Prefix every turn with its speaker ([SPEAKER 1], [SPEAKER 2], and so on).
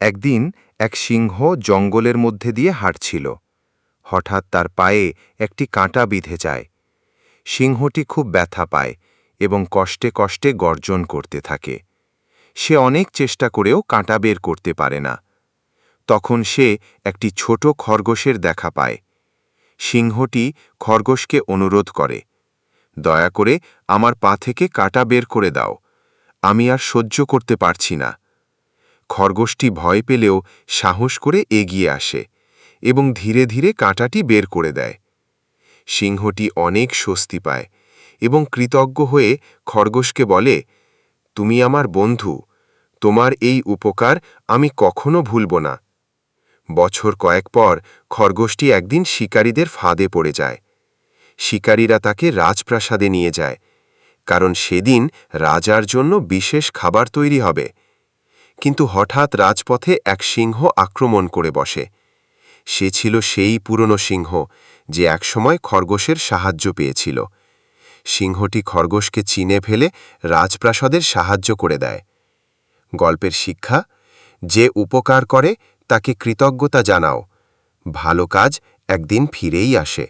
[SPEAKER 1] একদিন এক সিংহ জঙ্গলের মধ্যে দিয়ে হাঁটছিল। হঠাৎ তার পায়ে একটি কাঁটা বিঁধে যায়। সিংহটি খুব ব্যথা পায় এবং কষ্টে কষ্টে গর্জন করতে থাকে। সে অনেক চেষ্টা করেও কাঁটা বের করতে পারে না। তখন সে একটি ছোট খরগোশের দেখা পায়। সিংহটি খরগোশকে অনুরোধ করে, দয়া করে আমার পা থেকে কাঁটা বের করে দাও, আমি আর সহ্য করতে পারছি না। খরগোশটি ভয় পেলেও সাহস করে এগিয়ে আসে এবং ধীরে ধীরে কাঁটাটি বের করে দেয়। সিংহটি অনেক স্বস্তি পায় এবং কৃতজ্ঞ হয়ে খরগোশকে বলে, তুমি আমার বন্ধু, তোমার এই উপকার আমি কখনো ভুলব না। বছর কয়েক পর খরগোশটি একদিন শিকারীদের ফাঁদে পড়ে যায়। শিকারীরা তাকে রাজপ্রাসাদে নিয়ে যায়, কারণ সেদিন রাজার জন্য বিশেষ খাবার তৈরি হবে। কিন্তু হঠাৎ রাজপথে এক সিংহ আক্রমণ করে বসে। সে ছিল সেই পুরনো সিংহ যে একসময় খরগোশের সাহায্য পেয়েছিল। সিংহটি খরগোশকে চিনে ফেলে রাজপ্রাসাদের সাহায্য করে দেয়। গল্পের শিক্ষা: যে উপকার করে তাকে কৃতজ্ঞতা জানাও, ভালো কাজ একদিন ফিরেই আসে।